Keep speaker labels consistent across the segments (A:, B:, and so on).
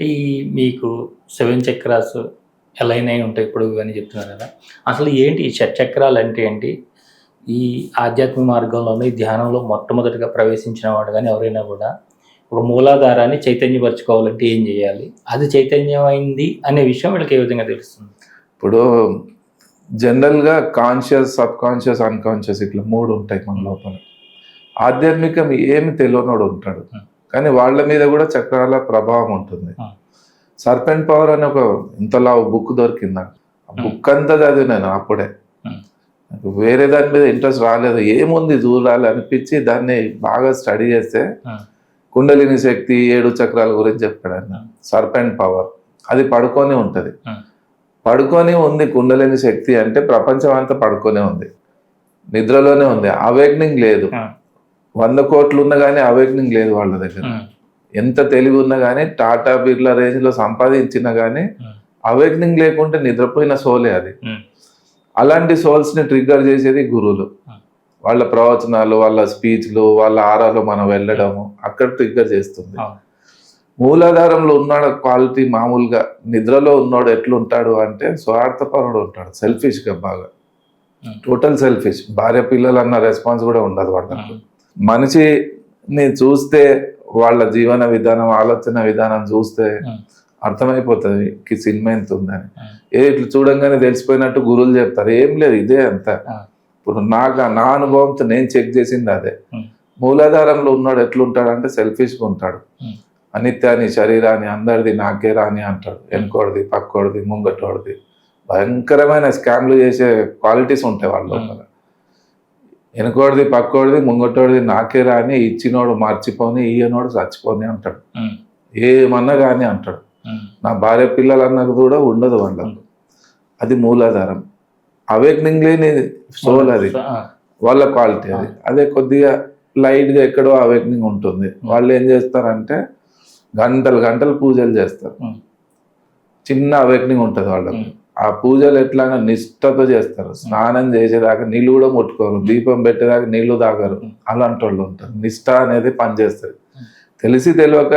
A: ఈ మీకు 7 chakras align అయి ఉంటాయి ఇప్పుడు ఇవన్నీ చెప్తున్నారు కదా! అసలు ఏంటి ఈ షట్చక్రాలు అంటే ఏంటి? ఈ ఆధ్యాత్మిక మార్గంలోని ధ్యానంలో మొట్టమొదటిగా ప్రవేశించిన వాడు గాని ఎవరైనా కూడా ఒక మూలాధారాన్ని చైతన్యపరుచుకోవాలంటే ఏం చేయాలి? అది చైతన్యమైంది అనే విషయం వీళ్ళకి ఏ విధంగా తెలుస్తుంది?
B: ఇప్పుడు జనరల్‌గా కాన్షియస్, సబ్‌కాన్షియస్, అన్‌కాన్షియస్ ఇట్లా 3 ఉంటాయి మన లోపల. ఆధ్యాత్మికం ఏమి తెలియనోడు ఉంటాడు. కానీ వాళ్ళ మీద కూడా చక్రాల ప్రభావం ఉంటుంది. సర్పెంట్ పవర్ అనే ఒక ఇంతలా బుక్ దొరికింది నాకు. ఆ బుక్ అంతా చదివి నేను అప్పుడే. నాకు వేరే దాని మీద ఇంట్రెస్ట్ రాలేదు. ఏముంది చూడాలి అనిపించి దాన్ని బాగా స్టడీ చేస్తే కుండలిని శక్తి 7 చక్రాల గురించి చెప్పాడు ఆయన. సర్పెంట్ పవర్ అది పడుకొని ఉంటుంది. పడుకొని ఉంది కుండలిని శక్తి అంటే ప్రపంచం అంతా పడుకొనే ఉంది, నిద్రలోనే ఉంది, అవేక్నింగ్ లేదు. 100 కోట్లు ఉన్నా కానీ అవేక్నింగ్ లేదు వాళ్ళ దగ్గర. ఎంత తెలివి ఉన్నా కానీ టాటా బిర్లా రేంజ్ లో సంపాదించినా కానీ అవేక్నింగ్ లేకుంటే నిద్రపోయిన సోలే అది. అలాంటి సోల్స్ ని ట్రిగ్గర్ చేసేది గురువులు. వాళ్ళ ప్రవచనాలు, వాళ్ళ స్పీచ్లు, వాళ్ళ ఆరాలో మనం వెళ్ళడము అక్కడ ట్రిగ్గర్ చేస్తుంది. మూలాధారంలో ఉన్నాడు క్వాలిటీ మామూలుగా. నిద్రలో ఉన్నాడు ఎట్లుంటాడు అంటే స్వార్థపరుడు ఉంటాడు, సెల్ఫిష్ గా బాగా, టోటల్ సెల్ఫిష్. భార్య పిల్లలు అన్న రెస్పాన్స్ కూడా ఉండదు వాళ్ళకు. మనిషిని చూస్తే వాళ్ళ జీవన విధానం, ఆలోచన విధానం చూస్తే అర్థమైపోతుంది సినిమా ఎంత ఉందని. ఇట్లా చూడంగానే తెలిసిపోయినట్టు గురువులు చెప్తారు, ఏం లేదు ఇదే అంత. ఇప్పుడు నా అనుభవంతో నేను చెక్ చేసింది అదే. మూలాధారంలో ఉన్నాడు ఎట్లుంటాడు అంటే సెల్ఫిష్గా ఉంటాడు. అనిత్యాన్ని, శరీరాన్ని, అందరిది నాకే రాని అంటాడు. వెనుకోడిది, పక్కోడిది, ముంగటోడిది. భయంకరమైన స్కామ్లు చేసే క్వాలిటీస్ ఉంటాయి వాళ్ళ లోపల. వెనుకోడిది, పక్కోడిది, ముంగటోడిది నాకే రాని, ఇచ్చినోడు మర్చిపోని, ఈయనోడు చచ్చిపోని అంటాడు. ఏమన్నా కానీ అంటాడు. నా భార్య పిల్లలు అన్నది కూడా ఉండదు వాళ్ళకు. అది మూలాధారం. అవేక్నింగ్ లేని సోల్ అది, వాళ్ళ క్వాలిటీ అది. అదే కొద్దిగా లైట్గా ఎక్కడో అవేక్నింగ్ ఉంటుంది. వాళ్ళు ఏం చేస్తారంటే గంటలు గంటలు పూజలు చేస్తారు. చిన్న అవేక్నింగ్ ఉంటుంది వాళ్ళకు. ఆ పూజలు ఎట్లాగా నిష్ఠతో చేస్తారు. స్నానం చేసేదాకా నీళ్ళు కూడా ముట్టుకోరు, దీపం పెట్టేదాకా నీళ్లు తాగరు. అలాంటి వాళ్ళు ఉంటారు. నిష్ఠ అనేది పనిచేస్తుంది. తెలిసి తెలియక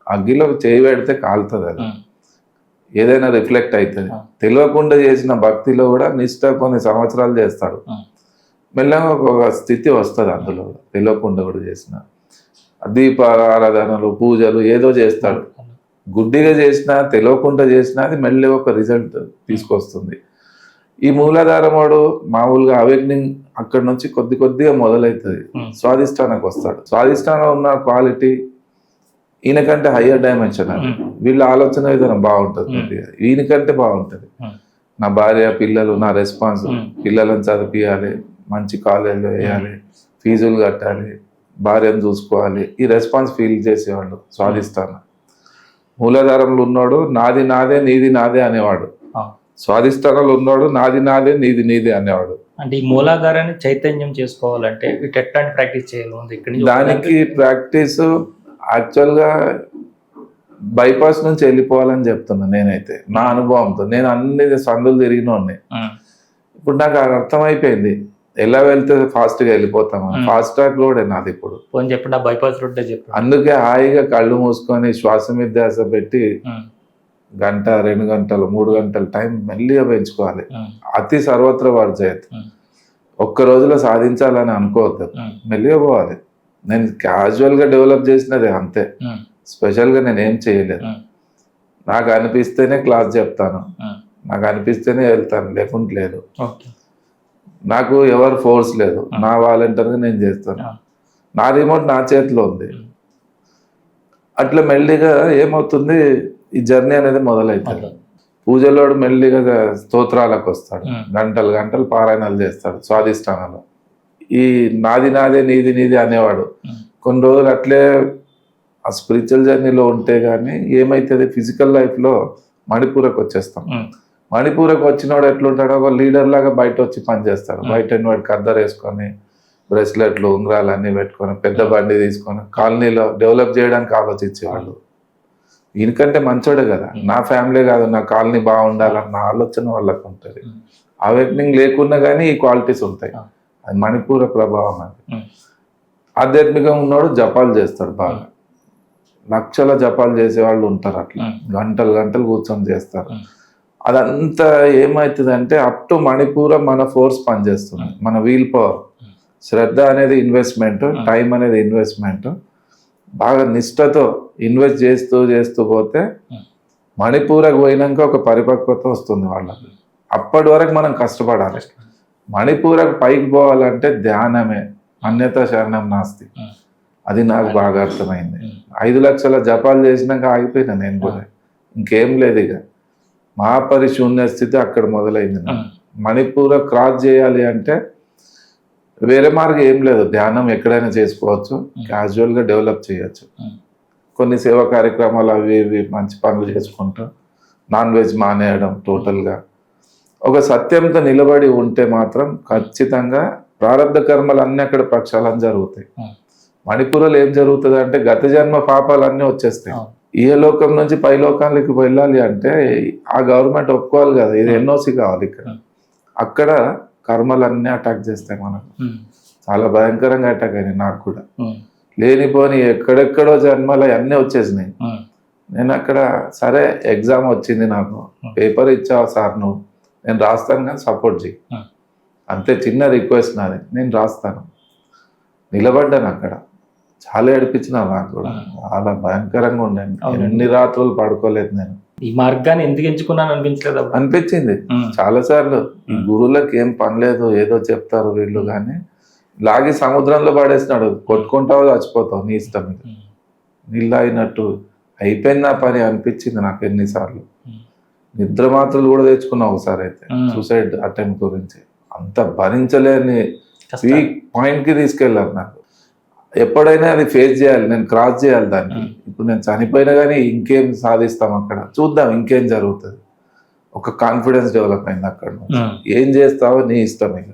B: అగ్గిలో చేయి పెడితే కాలుతుంది, అది ఏదైనా రిఫ్లెక్ట్ అవుతుంది. తెలియకుండా చేసిన భక్తిలో కూడా నిష్ఠ కొన్ని సంవత్సరాలు చేస్తాడు, మెల్లగా ఒక స్థితి వస్తుంది అందులో. తెలియకుండా కూడా చేసిన దీప ఆరాధనలు, పూజలు ఏదో చేస్తాడు. గుడ్డిగా చేసినా, తెలియకుండా చేసినా అది మళ్ళీ ఒక రిజల్ట్ తీసుకొస్తుంది. ఈ మూలాధారం వాడు మామూలుగా అవేక్నింగ్ అక్కడి నుంచి కొద్ది కొద్దిగా మొదలవుతుంది. స్వాధిష్టానికి వస్తాడు. స్వాధిష్టానం ఉన్న క్వాలిటీ ఈయనకంటే హయ్యర్ డైమెన్షన్. అది వీళ్ళ ఆలోచన విధానం బాగుంటుంది, ఈయనకంటే బాగుంటుంది. నా భార్య, పిల్లలు, నా రెస్పాన్స్, పిల్లలను చదివియాలి, మంచి కాలేజీలో వేయాలి, ఫీజులు కట్టాలి, భార్యను చూసుకోవాలి, ఈ రెస్పాన్స్ ఫీల్ చేసేవాళ్ళు స్వాధిష్టానం. మూలాధారంలో ఉన్నాడు నాది నాదే, నీది నాదే అనేవాడు. స్వాధిష్టానంలో ఉన్నాడు నాది నాదే, నీది నీదే అనేవాడు.
A: అంటే ఈ మూలాధారాన్ని చైతన్యం చేసుకోవాలంటే ఎట్లాంటి ప్రాక్టీస్ చేయాలి?
B: దానికి ప్రాక్టీస్ యాక్చువల్గా బైపాస్ నుంచి వెళ్ళిపోవాలని చెప్తున్నా నేనైతే. నా అనుభవంతో నేను అన్ని సందులు తిరిగినోడిని. ఇప్పుడు నాకు అర్థమైపోయింది ఎలా వెళ్తే ఫాస్ట్ గా వెళ్ళిపోతాం. ఫాస్ట్ ట్రాక్ రోడ్ నాది ఇప్పుడు.
A: చెప్పండి, బైపాస్ రోడ్ చెప్పండి.
B: అందుకే హాయిగా కళ్ళు మూసుకొని శ్వాస మీద ధ్యాస పెట్టి గంట, 2 గంటలు, 3 గంటలు టైం మెల్లిగా పెంచుకోవాలి. అతి సర్వత్ర వర్జయత్. ఒక్క రోజులో సాధించాలని అనుకోవద్దు, మెల్లిగా పోవాలి. నేను క్యాజువల్ గా డెవలప్ చేసినది అంతే, స్పెషల్ గా నేను ఏం చేయలేదు. నాకు అనిపిస్తేనే క్లాస్ చెప్తాను, నాకు అనిపిస్తేనే వెళ్తాను, లేకుంటే లేదు. నాకు ఎవరు ఫోర్స్ లేదు, నా వాలంటీర్గా నేను చేస్తాను. నా రిమోట్ నా చేతిలో ఉంది. అట్లా మెల్లిగా ఏమవుతుంది, ఈ జర్నీ అనేది మొదలవుతుంది. పూజలోడు మెల్లిగా స్తోత్రాలకు వస్తాడు, గంటలు గంటలు పారాయణాలు చేస్తాడు స్వాధిష్టానంలో. ఈ నాది నాదే, నీది నీది అనేవాడు కొన్ని రోజులు అట్లే ఆ స్పిరిచువల్ జర్నీలో ఉంటే గానీ ఏమైతుంది, ఫిజికల్ లైఫ్లో మణిపూరకు వచ్చేస్తాం. మణిపూరకు వచ్చినవాడు ఎట్లుంటాడో ఒక లీడర్ లాగా బయట వచ్చి పనిచేస్తాడు. బయట వాడికి అద్దరు వేసుకొని, బ్రెస్లెట్లు, ఉంగరాలు అన్నీ పెట్టుకొని, పెద్ద బండి తీసుకొని కాలనీలో డెవలప్ చేయడానికి ఆలోచించేవాళ్ళు. ఈయనకంటే మంచోడే కదా, నా ఫ్యామిలీ కాదు నా కాలనీ బాగుండాలన్న ఆలోచన వాళ్ళకు ఉంటుంది. అవేక్నింగ్ లేకున్నా కానీ ఈ క్వాలిటీస్ ఉంటాయి. అది మణిపూర ప్రభావం. అది ఆధ్యాత్మికంగా ఉన్నవాడు జపాలు చేస్తాడు బాగా. లక్షల జపాలు చేసే వాళ్ళు ఉంటారు, అట్లా గంటలు గంటలు కూర్చొని చేస్తారు. అదంతా ఏమవుతుందంటే అప్ టు మణిపూరం మన ఫోర్స్ పనిచేస్తుంది, మన వీల్ పవర్. శ్రద్ధ అనేది ఇన్వెస్ట్మెంట్, టైం అనేది ఇన్వెస్ట్మెంట్. బాగా నిష్ఠతో ఇన్వెస్ట్ చేస్తూ చేస్తూ పోతే మణిపూరకు పోయినాక ఒక పరిపక్వత వస్తుంది వాళ్ళకి. అప్పటి వరకు మనం కష్టపడాలి. మణిపూరకు పైకి పోవాలంటే ధ్యానమే, అన్యత శరణం నాస్తి. అది నాకు బాగా అర్థమైంది. 5 లక్షల జపాలు చేసినాక ఆగిపోయినా నేను కూడా, ఇంకేం లేదు ఇక. మహాపరిశూన్య స్థితి అక్కడ మొదలైంది. మణిపూర్ క్రాస్ చేయాలి అంటే వేరే మార్గం ఏం లేదు, ధ్యానం ఎక్కడైనా చేసుకోవచ్చు, క్యాజువల్గా డెవలప్ చేయొచ్చు. కొన్ని సేవా కార్యక్రమాలు అవి ఇవి మంచి పనులు చేసుకుంటూ నాన్ వెజ్ మానేయడం టోటల్గా. ఒక సత్యంతో నిలబడి ఉంటే మాత్రం ఖచ్చితంగా ప్రారంభ కర్మలు అన్నీ అక్కడ ప్రక్షాళన జరుగుతాయి. మణిపూర్లో ఏం జరుగుతుంది అంటే గత జన్మ పాపాలు అన్నీ వచ్చేస్తాయి. ఈ లోకం నుంచి పై లోకాలకి వెళ్ళాలి అంటే ఆ గవర్నమెంట్ ఒప్పుకోవాలి కదా, ఇది ఎన్ఓసి కావాలి. అక్కడ కర్మలన్నీ అటాక్ చేస్తాయి మనకు. చాలా భయంకరంగా అటాక్ అయినాయి నాకు కూడా. లేనిపోని ఎక్కడెక్కడో జన్మలు అన్నీ వచ్చేసినాయి. నేను అక్కడ సరే ఎగ్జామ్ వచ్చింది, నాకు పేపర్ ఇచ్చావు సార్ నువ్వు, నేను రాస్తాను కానీ సపోర్ట్ చేయి, అంతే. చిన్న రిక్వెస్ట్ నాది, నేను రాస్తాను. నిలబడ్డాను అక్కడ. చాలా ఏడిపించిన నాకు కూడా, చాలా భయంకరంగా ఉండండి. ఎన్ని రాత్రులు పడుకోలేదు నేను.
A: ఈ మార్గాన్ని ఎందుకు ఎంచుకున్నాను అనిపించలేదు?
B: అనిపించింది చాలా సార్లు. ఈ గురువులకు ఏం పని లేదు, ఏదో చెప్తారు వీళ్ళు, కానీ లాగి సముద్రంలో పడేసినాడు, కొట్టుకుంటావు చచ్చిపోతావు నీ ఇష్టం. నీళ్ళు అయినట్టు అయిపోయింది నా పని అనిపించింది నాకు ఎన్నిసార్లు. నిద్ర మాత్రలు కూడా తెచ్చుకున్నా ఒకసారి అయితే, సూసైడ్ అటెంప్ట్ గురించి. అంత భరించలేని వీక్ పాయింట్కి తీసుకెళ్ళారు నాకు. ఎప్పుడైనా అది ఫేస్ చేయాలి, నేను క్రాస్ చేయాలి దాన్ని. ఇప్పుడు నేను చనిపోయినా కానీ ఇంకేం సాధిస్తాం అక్కడ, చూద్దాం ఇంకేం జరుగుతుంది. ఒక కాన్ఫిడెన్స్ డెవలప్ అయింది అక్కడ. ఏం చేస్తావో నీ ఇష్టం, ఇక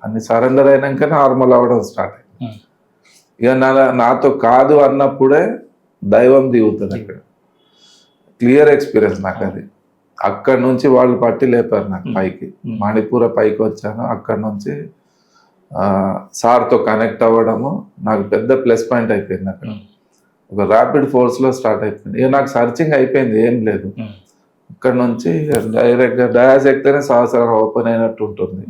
B: అన్ని సరెండర్ అయినాక నార్మల్ అవ్వడం స్టార్ట్ అయింది. ఇక నాతో కాదు అన్నప్పుడే దైవం దిగుతుంది అక్కడ. క్లియర్ ఎక్స్పీరియన్స్ నాకు అది. అక్కడ నుంచి వాళ్ళు పట్టి లేపారు నాకు పైకి. మణిపూర పైకి వచ్చాను. అక్కడ నుంచి సార్తో కనెక్ట్ అవ్వడము నాకు పెద్ద ప్లస్ పాయింట్ అయిపోయింది. అక్కడ ఒక ర్యాపిడ్ ఫోర్స్లో స్టార్ట్ అయిపోయింది. ఇక నాకు సర్చింగ్ అయిపోయింది, ఏం లేదు. అక్కడ నుంచి డైరెక్ట్గా డయాస్ ఎక్కితేనే సహస్రం ఓపెన్ అయినట్టు ఉంటుంది.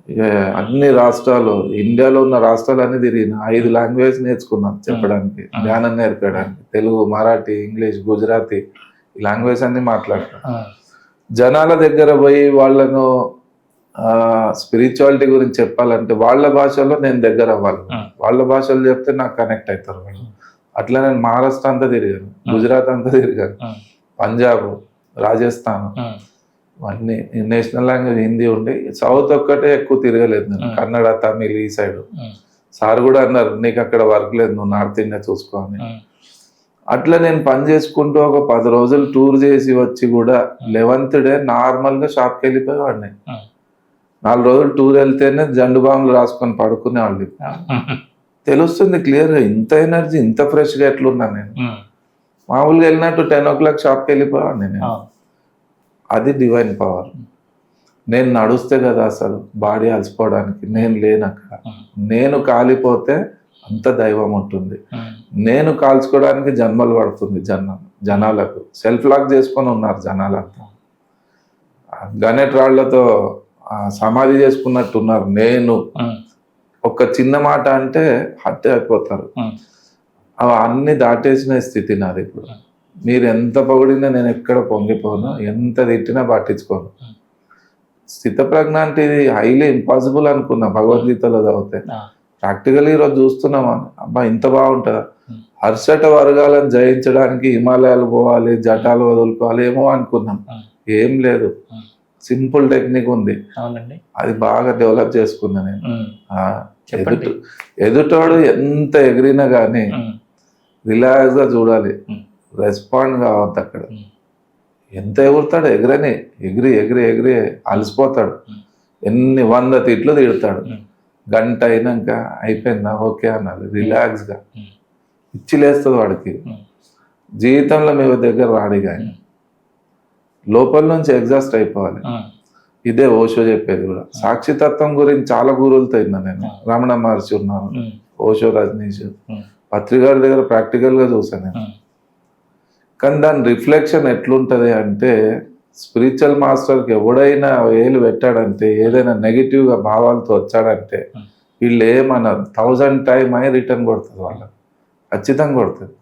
B: ఇక అన్ని రాష్ట్రాలు, ఇండియాలో ఉన్న రాష్ట్రాలన్నీ తిరిగిన. 5 లాంగ్వేజ్ నేర్చుకున్నాను చెప్పడానికి, ధ్యానం నేర్పడానికి. తెలుగు, మరాఠీ, ఇంగ్లీష్, గుజరాతీ, ఈ లాంగ్వేజ్ అన్ని మాట్లాడతాను. జనాల దగ్గర పోయి వాళ్ళను స్పిరిచువాలిటీ గురించి చెప్పాలంటే వాళ్ళ భాషలో నేను దగ్గర అవ్వాలి. వాళ్ళ భాషలో చెప్తే నాకు కనెక్ట్ అవుతారు వాళ్ళు. అట్లా నేను మహారాష్ట్ర అంతా తిరిగాను, గుజరాత్ అంతా తిరిగాను, పంజాబ్, రాజస్థాన్, అన్ని నేషనల్ లాంగ్వేజ్ హిందీ ఉండి. సౌత్ ఒక్కటే ఎక్కువ తిరగలేదు నేను, కన్నడ, తమిళ్ ఈ సైడ్. సార్ కూడా అన్నారు నీకు అక్కడ వర్క్ లేదు, నువ్వు నార్త్ ఇండియా చూసుకో అని. అట్లా నేను పని చేసుకుంటూ ఒక 10 రోజులు టూర్ చేసి వచ్చి కూడా 11th డే నార్మల్గా షాప్కి వెళ్ళిపోయేవాడిని. 4 రోజులు టూర్ వెళ్తేనే జండు బాంబులు రాసుకొని పడుకునేవాళ్ళు. తెలుస్తుంది క్లియర్గా ఇంత ఎనర్జీ, ఇంత ఫ్రెష్గా ఎట్లున్నా నేను. మామూలుగా వెళ్ళినట్టు 10 o'clock షాప్కి వెళ్ళిపోయేవాడిని నేను. అది డివైన్ పవర్. నేను నడుస్తే కదా అసలు బాడీ అలసిపోవడానికి, నేను లేను అక్కడ. నేను కాలిపోతే అంత దైవం ఉంటుంది. నేను కాల్చుకోవడానికి జన్మలు పడుతుంది జనాలకు. సెల్ఫ్ లాక్ చేసుకొని ఉన్నారు జనాలంతా. గణేట్ రాళ్లతో సమాధి చేసుకున్నట్టు ఉన్నారు. నేను ఒక చిన్న మాట అంటే హత్య అయిపోతారు. అవి అన్ని దాటేసిన స్థితి నాది ఇప్పుడు. మీరు ఎంత పొగిడినా నేను ఎక్కడ పొంగిపోను, ఎంత తిట్టినా పట్టించుకోను. స్థితప్రజ్ఞ అంటే ఇది హైలీ ఇంపాసిబుల్ అనుకున్నా భగవద్గీతలో చదివితే. ప్రాక్టికల్ ఈరోజు చూస్తున్నామా, అబ్బా ఇంత బాగుంటుందా. హర్షట వర్గాలను జయించడానికి హిమాలయాలు పోవాలి, జటాలు వదులుకోవాలి ఏమో అనుకున్నాం. ఏం లేదు, సింపుల్ టెక్నిక్ ఉంది. అది బాగా డెవలప్ చేసుకున్నా నేను. ఎదుటోడు ఎంత ఎగిరినా కానీ రిలాక్స్ గా చూడాలి, రెస్పాండ్ కావద్దు. అక్కడ ఎంత ఎగురుతాడు, ఎగిరని ఎగిరి ఎగిరి ఎగిరి అలసిపోతాడు. ఎన్ని 100 తిట్లు తిడతాడు. గంట అయినాక అయిపోయిందా ఓకే అన్నాడు రిలాక్స్గా. ఇచ్చిలేస్తుంది వాడికి. జీవితంలో మీ దగ్గర రాడు కానీ లోపల నుంచి ఎగ్జాస్ట్ అయిపోవాలి. ఇదే ఓషో చెప్పేది కూడా. సాక్షితత్వం గురించి చాలా గురువులతో విన్నా నేను. రమణ మహర్షి ఉన్నారు, ఓషో, రజనీష్, పత్రికారి దగ్గర ప్రాక్టికల్గా చూసాను నేను. కానీ దాని రిఫ్లెక్షన్ ఎట్లుంటుంది అంటే స్పిరిచువల్ మాస్టర్కి ఎవడైనా వేలు పెట్టాడంటే ఏదైనా నెగిటివ్గా భావాలతో వచ్చాడంటే వీళ్ళు ఏమన్నారు 1000 టైం అయి రిటర్న్ కొడుతుంది వాళ్ళకి, ఖచ్చితంగా కొడుతుంది.